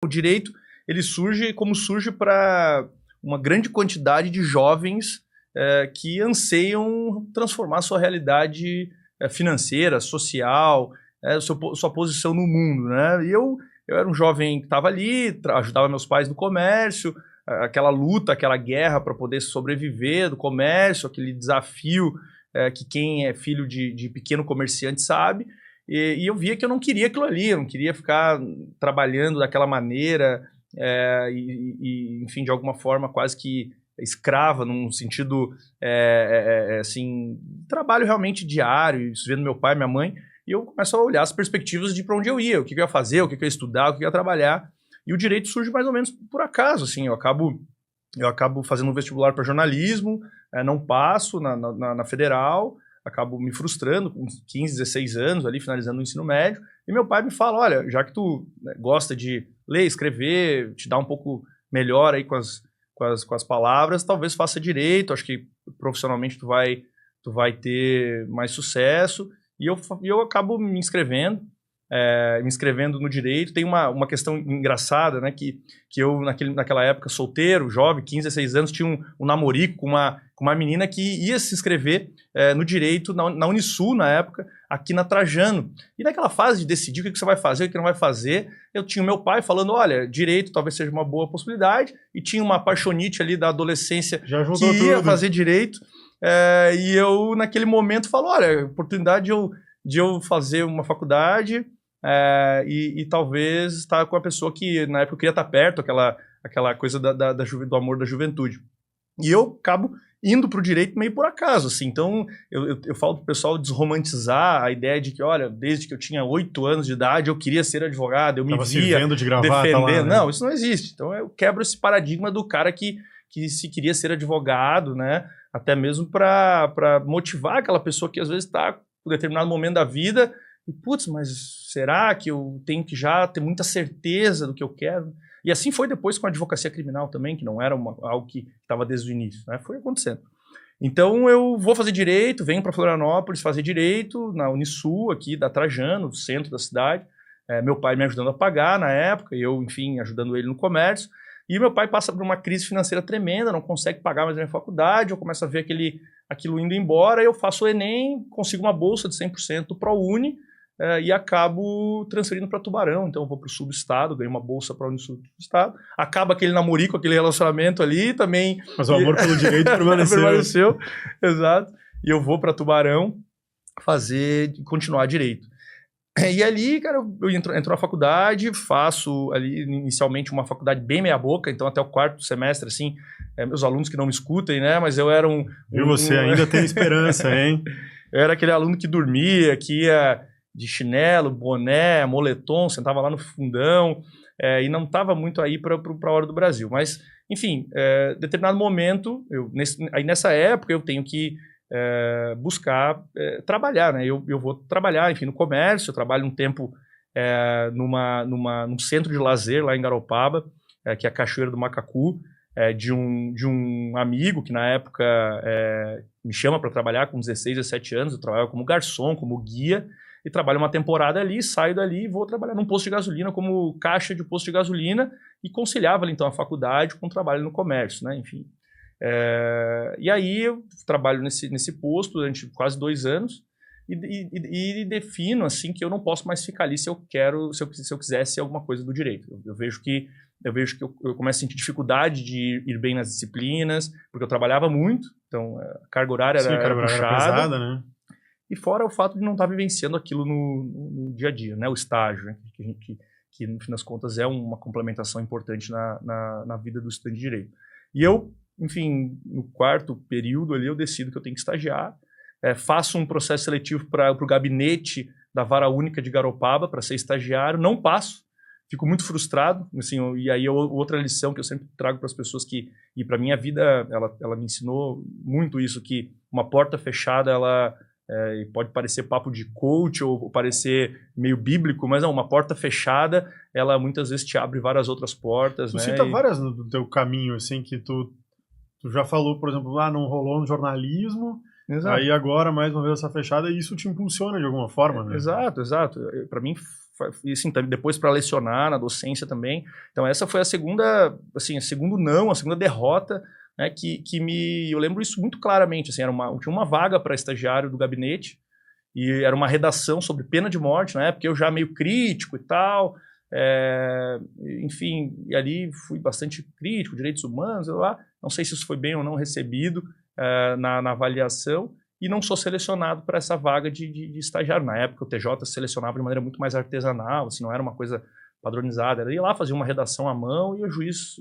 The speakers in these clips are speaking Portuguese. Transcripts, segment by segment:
direito, ele surge como surge para uma grande quantidade de jovens que anseiam transformar sua realidade financeira, social, sua posição no mundo, né? E eu era um jovem que estava ali, ajudava meus pais no comércio, aquela luta, aquela guerra para poder sobreviver do comércio, aquele desafio que quem é filho de pequeno comerciante sabe. E eu via que eu não queria aquilo ali, eu não queria ficar trabalhando daquela maneira, enfim, de alguma forma quase que escrava, num sentido, assim, trabalho realmente diário, vendo meu pai, minha mãe, e eu começo a olhar as perspectivas de para onde eu ia, o que eu ia fazer, o que eu ia estudar, o que eu ia trabalhar, e o direito surge mais ou menos por acaso, assim, eu acabo fazendo um vestibular para jornalismo, não passo na federal, acabo me frustrando com 15, 16 anos ali, finalizando o ensino médio, e meu pai me fala, olha, já que tu gosta de ler, escrever, te dá um pouco melhor aí com as palavras, talvez faça direito, acho que profissionalmente tu vai ter mais sucesso, e eu acabo me inscrevendo no direito. Tem uma questão engraçada, né, que eu naquela época, solteiro, jovem, 15, 16 anos, tinha um namorico com uma menina que ia se inscrever no direito na Unisul, na época, aqui na Trajano. E naquela fase de decidir o que você vai fazer, o que não vai fazer, eu tinha o meu pai falando, olha, direito talvez seja uma boa possibilidade, e tinha uma paixonite ali da adolescência que ia fazer direito, e eu naquele momento falo, olha, oportunidade de eu fazer uma faculdade e talvez estar com a pessoa que na época eu queria estar perto, aquela coisa do amor da juventude. E eu acabo indo para o direito meio por acaso, assim. Então, eu falo para o pessoal desromantizar a ideia de que, olha, desde que eu tinha 8 anos de idade, eu queria ser advogado, eu me via de gravata defendendo. lá, né? Não, isso não existe. Então, eu quebro esse paradigma do cara que se queria ser advogado, né? Até mesmo para motivar aquela pessoa que às vezes está em um determinado momento da vida e, putz, mas será que eu tenho que já ter muita certeza do que eu quero? E assim foi depois com a advocacia criminal também, que não era algo que estava desde o início, né? Foi acontecendo. Então eu vou fazer direito, venho para Florianópolis fazer direito, na Unisul, aqui da Trajano, centro da cidade. Meu pai me ajudando a pagar na época, e eu, enfim, ajudando ele no comércio. E meu pai passa por uma crise financeira tremenda, não consegue pagar mais a minha faculdade, eu começo a ver aquilo indo embora, eu faço o Enem, consigo uma bolsa de 100% do ProUni, e acabo transferindo para Tubarão. Então eu vou para o subestado, ganho uma bolsa para o subestado, acaba aquele namorico, aquele relacionamento ali também. Mas o amor pelo direito permaneceu. Exato. E eu vou para Tubarão continuar direito. E ali, cara, eu entro na faculdade, faço ali inicialmente uma faculdade bem meia boca, então até o 4º semestre, assim, meus alunos que não me escutem, né, mas eu era você ainda tem esperança, hein? Eu era aquele aluno que dormia, que ia de chinelo, boné, moletom, sentava lá no fundão, e não estava muito aí para a hora do Brasil. Mas, enfim, determinado momento, aí nessa época eu tenho que buscar trabalhar, né? Eu vou trabalhar, enfim, no comércio, eu trabalho um tempo num centro de lazer lá em Garopaba, que é a Cachoeira do Macacu, de um amigo que na época me chama para trabalhar com 16, 17 anos, eu trabalho como garçom, como guia, e trabalho uma temporada ali, saio dali e vou trabalhar num posto de gasolina como caixa de posto de gasolina e conciliava ali, então a faculdade com o trabalho no comércio, né? Enfim. E aí eu trabalho nesse posto durante quase 2 anos e defino assim que eu não posso mais ficar ali se eu quisesse alguma coisa do direito. Eu vejo que eu começo a sentir dificuldade de ir bem nas disciplinas, porque eu trabalhava muito, então a carga horária era puxada, era pesada, né? E fora o fato de não estar vivenciando aquilo no dia a dia, né? O estágio, né? Que no fim das contas é uma complementação importante na vida do estudante de direito. E eu, enfim, no 4º período ali, eu decido que eu tenho que estagiar, faço um processo seletivo para o gabinete da Vara Única de Garopaba para ser estagiário, não passo, fico muito frustrado, assim, e aí outra lição que eu sempre trago para as pessoas e para minha vida, ela me ensinou muito isso, que uma porta fechada, ela pode parecer papo de coach ou parecer meio bíblico, mas não, uma porta fechada, ela muitas vezes te abre várias outras portas, né? Cita várias no teu caminho, assim, que tu já falou, por exemplo, não rolou no jornalismo, Exato. Aí agora, mais uma vez, essa fechada, e isso te impulsiona de alguma forma, né? Exato. Para mim e assim, depois para lecionar na docência também. Então essa foi a segunda, assim, a segunda derrota, né, eu lembro isso muito claramente, assim, tinha uma vaga para estagiário do gabinete, e era uma redação sobre pena de morte, na época eu já meio crítico e tal, enfim, e ali fui bastante crítico, direitos humanos, não sei se isso foi bem ou não recebido na avaliação, e não sou selecionado para essa vaga de estagiário. Na época o TJ selecionava de maneira muito mais artesanal, assim, não era uma coisa padronizada, era ir lá fazer uma redação à mão e o juiz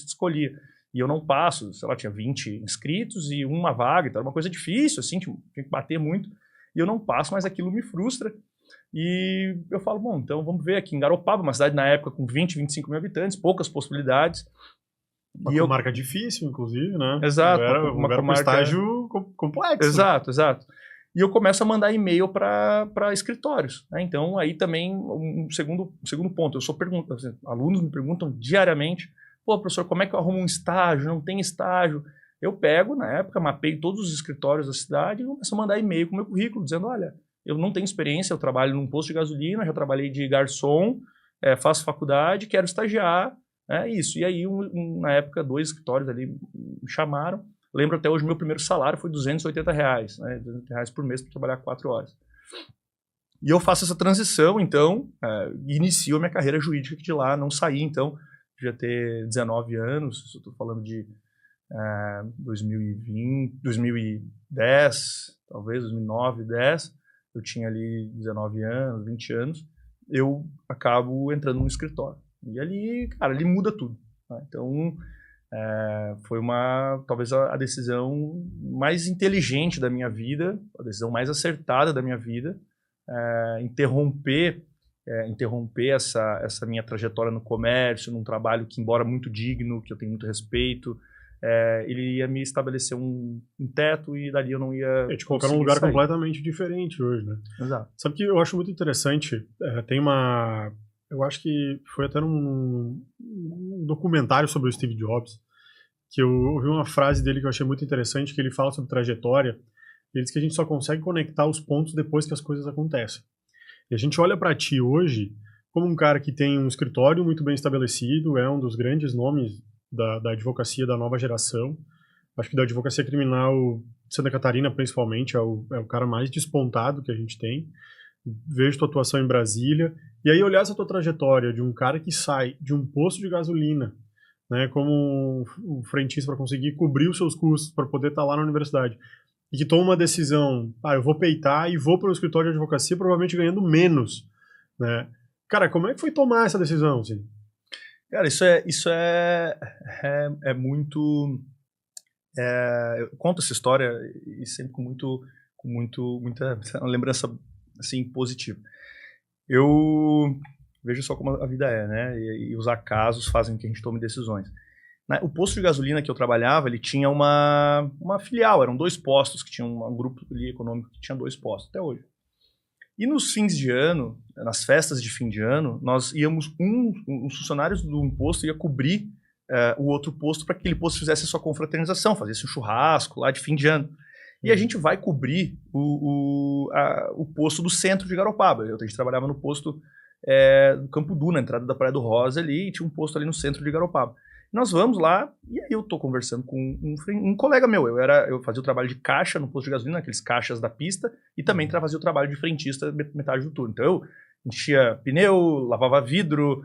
escolhia. E eu não passo, sei lá, tinha 20 inscritos e uma vaga, então era uma coisa difícil, assim, tinha que bater muito, e eu não passo, mas aquilo me frustra. E eu falo, bom, então vamos ver aqui em Garopaba, uma cidade na época com 20, 25 mil habitantes, poucas possibilidades. Uma comarca difícil, inclusive, né? Exato. Uma comarca... estágio complexo. Exato. E eu começo a mandar e-mail para escritórios, né? Então, aí também, um segundo ponto, alunos me perguntam diariamente, pô, professor, como é que eu arrumo um estágio? Não tem estágio. Eu pego, na época, mapeio todos os escritórios da cidade e começo a mandar e-mail com o meu currículo, dizendo, olha, eu não tenho experiência, eu trabalho num posto de gasolina, já trabalhei de garçom, faço faculdade, quero estagiar, isso. E aí, na época, 2 escritórios ali me chamaram. Lembro até hoje, meu primeiro salário foi R$280, né? R$280 por mês para trabalhar 4 horas. E eu faço essa transição, então, inicio a minha carreira jurídica de lá, não saí, então, devia ter 19 anos, estou falando de 2010, talvez 2009, 10, eu tinha ali 19 anos, 20 anos, eu acabo entrando no escritório. E ali, cara, ali muda tudo. Né? Então, foi talvez a decisão mais inteligente da minha vida, a decisão mais acertada da minha vida, interromper essa minha trajetória no comércio, num trabalho que, embora muito digno, que eu tenho muito respeito, ele ia me estabelecer um teto e dali eu não ia te colocar num lugar completamente diferente hoje, né? Exato. Sabe que eu acho muito interessante, eu acho que foi até num documentário sobre o Steve Jobs, que eu ouvi uma frase dele que eu achei muito interessante, que ele fala sobre trajetória, ele diz que a gente só consegue conectar os pontos depois que as coisas acontecem. E a gente olha para ti hoje como um cara que tem um escritório muito bem estabelecido, é um dos grandes nomes da advocacia da nova geração. Acho que da advocacia criminal de Santa Catarina, principalmente, é o cara mais despontado que a gente tem. Vejo tua atuação em Brasília. E aí olhar essa tua trajetória de um cara que sai de um posto de gasolina, né, como um frentista para conseguir cobrir os seus custos, para poder estar lá na universidade, e que toma uma decisão, eu vou peitar e vou para o escritório de advocacia, provavelmente ganhando menos, né? Cara, como é que foi tomar essa decisão, assim? Cara, isso é muito... eu conto essa história e sempre com muita lembrança assim, positiva. Eu vejo só como a vida é, né? E os acasos fazem com que a gente tome decisões. O posto de gasolina que eu trabalhava, ele tinha uma filial, eram 2 postos, que tinha um grupo ali econômico que tinha 2 postos, até hoje. E nos fins de ano, nas festas de fim de ano, nós íamos, os funcionários de um posto ia cobrir o outro posto para que aquele posto fizesse a sua confraternização, fazesse um churrasco lá de fim de ano. E a gente vai cobrir o posto do centro de Garopaba. A gente trabalhava no posto do Campo Du, na entrada da Praia do Rosa ali, e tinha um posto ali no centro de Garopaba. Nós vamos lá, e aí eu tô conversando com um colega meu. Eu fazia o trabalho de caixa no posto de gasolina, aqueles caixas da pista, e também fazia o trabalho de frentista metade do turno. Então eu enchia pneu, lavava vidro,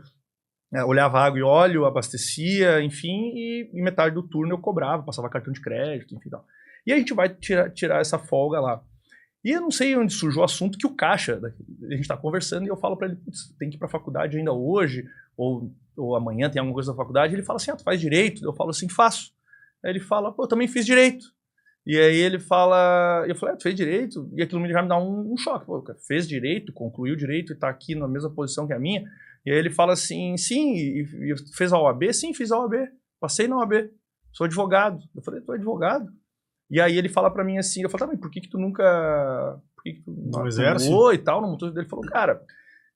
olhava água e óleo, abastecia, enfim, e metade do turno eu cobrava, passava cartão de crédito, enfim, tal. E a gente vai tirar essa folga lá. E eu não sei onde surgiu o assunto que o caixa, a gente tá conversando e eu falo para ele, tem que ir pra faculdade ainda hoje, ou amanhã tem alguma coisa na faculdade. Ele fala assim, tu faz direito? Eu falo assim, faço. Aí ele fala, pô, eu também fiz direito. E aí ele fala, eu falei, tu fez direito? E aquilo já me dá um choque. Pô, fez direito, concluiu direito e tá aqui na mesma posição que a minha. E aí ele fala assim, sim, e fez a OAB? Sim, fiz a OAB. Passei na OAB. Sou advogado. Eu falei, tu é advogado? E aí ele fala pra mim assim, eu falei, mas por que tu nunca... Por que tu não exerce? E tal, no motor dele? Ele falou, cara,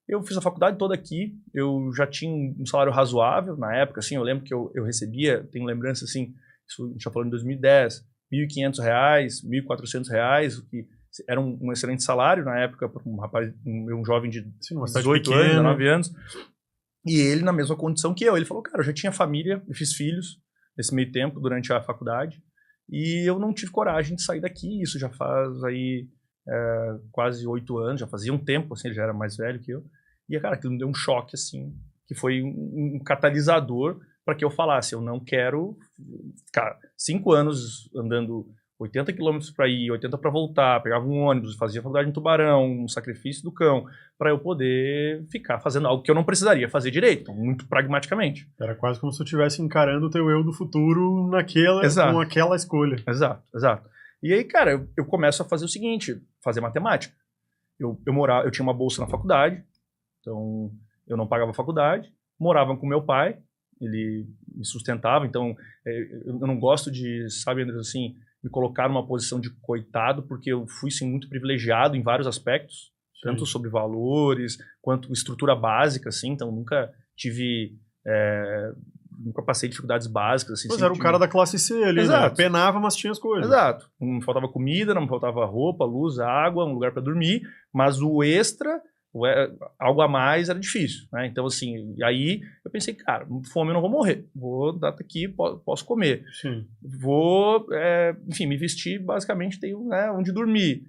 eu fiz a faculdade toda aqui, eu já tinha um salário razoável na época, assim, eu lembro que eu recebia, tenho lembrança assim, isso a gente já falou em 2010, R$1.500, R$1.400, o que era um excelente salário na época para um rapaz, um jovem de 18 anos, 19 anos. E ele na mesma condição que eu. Ele falou, cara, eu já tinha família, eu fiz filhos nesse meio tempo, durante a faculdade, e eu não tive coragem de sair daqui. Isso já faz aí quase 8 anos, já fazia um tempo, assim, ele já era mais velho que eu. E, cara, aquilo me deu um choque, assim, que foi um catalisador para que eu falasse, eu não quero ficar 5 anos andando 80 quilômetros para ir, 80 para voltar, pegava um ônibus, fazia faculdade em Tubarão, um sacrifício do cão, para eu poder ficar fazendo algo que eu não precisaria fazer direito, muito pragmaticamente. Era quase como se eu estivesse encarando o teu eu do futuro com aquela escolha. Exato, exato. E aí, cara, eu começo a fazer o seguinte, fazer matemática. Eu tinha uma bolsa na faculdade, então eu não pagava a faculdade, morava com meu pai, ele me sustentava, então eu não gosto de, sabe, André, assim, me colocar numa posição de coitado, porque eu fui, sim, muito privilegiado em vários aspectos, sim, tanto sobre valores, quanto estrutura básica, assim, então nunca tive, nunca passei dificuldades básicas, assim. Pois era o cara da classe C ali, né? Penava, mas tinha as coisas. Exato. Não me faltava comida, não me faltava roupa, luz, água, um lugar para dormir, mas o extra, algo a mais era difícil, né? Então, assim, aí eu pensei, cara, fome eu não vou morrer, vou dar aqui, posso comer. Sim. Vou, enfim, me vestir, basicamente tenho, né, onde dormir.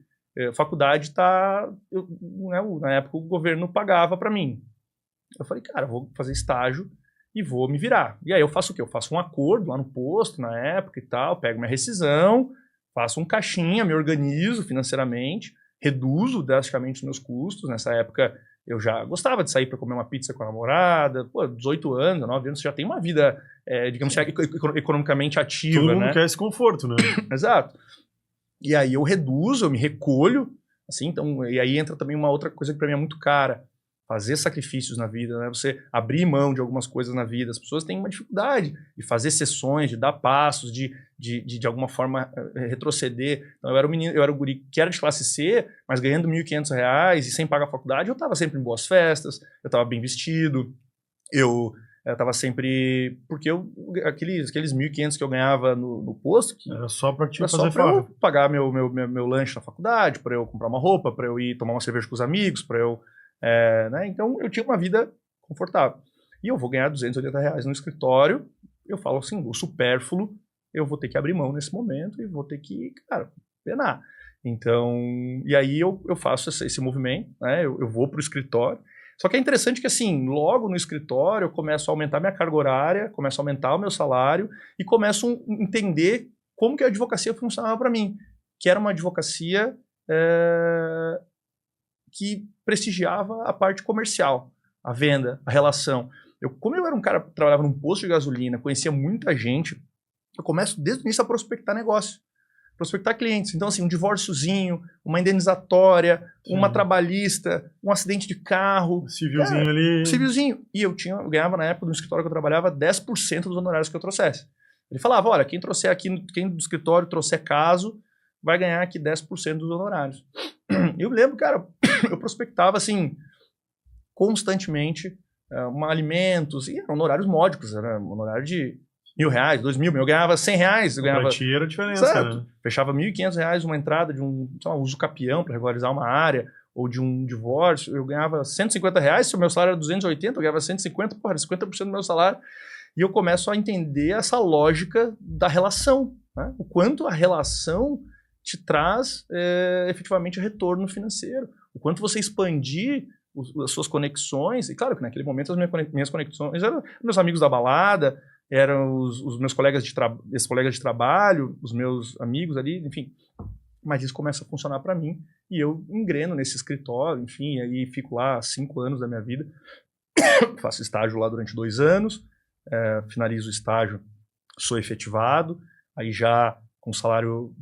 Faculdade na época o governo pagava para mim. Eu falei, cara, vou fazer estágio e vou me virar. E aí eu faço o quê? Eu faço um acordo lá no posto, na época e tal, pego minha rescisão, faço um caixinha, me organizo financeiramente, reduzo drasticamente os meus custos. Nessa época eu já gostava de sair para comer uma pizza com a namorada. Pô, 18 anos, 9 anos, você já tem uma vida, digamos, economicamente ativa, todo mundo né? quer esse conforto, né? Exato. E aí eu reduzo, eu me recolho, assim, então, e aí entra também uma outra coisa que para mim é muito cara. Fazer sacrifícios na vida, né? Você abrir mão de algumas coisas na vida. As pessoas têm uma dificuldade de fazer sessões, de dar passos, de alguma forma retroceder. Então, eu era um menino, eu era um guri que era de classe C, mas ganhando R$1.500 e sem pagar a faculdade, eu estava sempre em boas festas, eu estava bem vestido, eu estava sempre... Porque aqueles 1.500 que eu ganhava no posto... Era só para te fazer eu pagar meu lanche na faculdade, para eu comprar uma roupa, para eu ir tomar uma cerveja com os amigos, para eu... né? Então eu tinha uma vida confortável. E eu vou ganhar R$280 no escritório, eu falo assim, o supérfluo, eu vou ter que abrir mão nesse momento e vou ter que, cara, penar. Então, e aí eu faço esse movimento, né? Eu vou para o escritório. Só que é interessante que, assim, logo no escritório eu começo a aumentar minha carga horária, começo a aumentar o meu salário e começo a entender como que a advocacia funcionava para mim, que era uma advocacia que prestigiava a parte comercial, a venda, a relação. Como eu era um cara que trabalhava num posto de gasolina, conhecia muita gente, eu começo desde o início a prospectar negócio, prospectar clientes. Então, assim, um divórciozinho, uma indenizatória, sim, uma trabalhista, um acidente de carro. Civilzinho ali. Civilzinho. E eu ganhava na época, no escritório que eu trabalhava, 10% dos honorários que eu trouxesse. Ele falava, olha, quem do escritório trouxer caso, vai ganhar aqui 10% dos honorários. Eu lembro, cara, eu prospectava, assim, constantemente, alimentos, e eram honorários módicos, era um honorário de R$1.000, R$2.000, eu ganhava R$100, eu ganhava... Pra ti era a diferença, certo, né? Fechava R$1.500 uma entrada de um uso capião para regularizar uma área, ou de um divórcio, eu ganhava R$150, se o meu salário era 280, eu ganhava 150, porra, 50% do meu salário, e eu começo a entender essa lógica da relação, né? O quanto a relação te traz efetivamente retorno financeiro. O quanto você expandir as suas conexões, e claro que naquele momento as minhas conexões eram meus amigos da balada, eram os meus colegas de trabalho, os meus amigos ali, enfim. Mas isso começa a funcionar para mim, e eu engreno nesse escritório, enfim, aí fico lá 5 anos da minha vida, faço estágio lá durante 2 anos, finalizo o estágio, sou efetivado, aí já com salário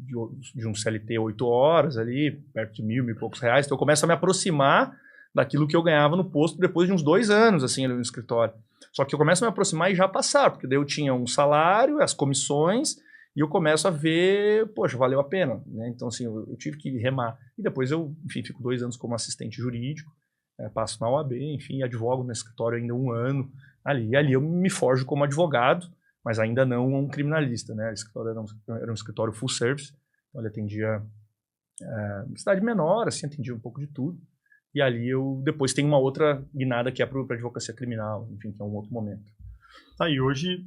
de um CLT 8 horas ali, perto de R$1.000 e poucos reais. Então eu começo a me aproximar daquilo que eu ganhava no posto depois de uns 2 anos, assim, ali no escritório. Só que eu começo a me aproximar e já passar, porque daí eu tinha um salário, as comissões, e eu começo a ver, poxa, valeu a pena, né? Então, assim, eu tive que remar. E depois eu, enfim, fico 2 anos como assistente jurídico, passo na OAB, enfim, advogo no escritório ainda 1 ano ali. E ali eu me forjo como advogado, mas ainda não um criminalista, né? O escritório era um escritório full service, então ele atendia cidade menor, assim, atendia um pouco de tudo. E ali eu depois tenho uma outra guinada que é para advocacia criminal, enfim, que é um outro momento. Tá, e hoje,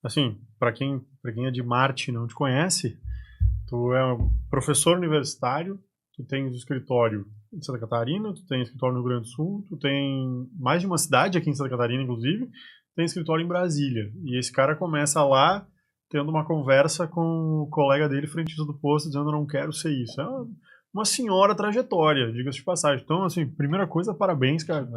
assim, para quem é de Marte e não te conhece, tu é um professor universitário, tu tens escritório em Santa Catarina, tu tens escritório no Rio Grande do Sul, tu tem mais de uma cidade aqui em Santa Catarina, inclusive, tem escritório em Brasília. E esse cara começa lá tendo uma conversa com o colega dele frentista do posto, dizendo: eu não quero ser isso. É uma senhora trajetória, diga-se de passagem. Então, assim, primeira coisa, parabéns, cara.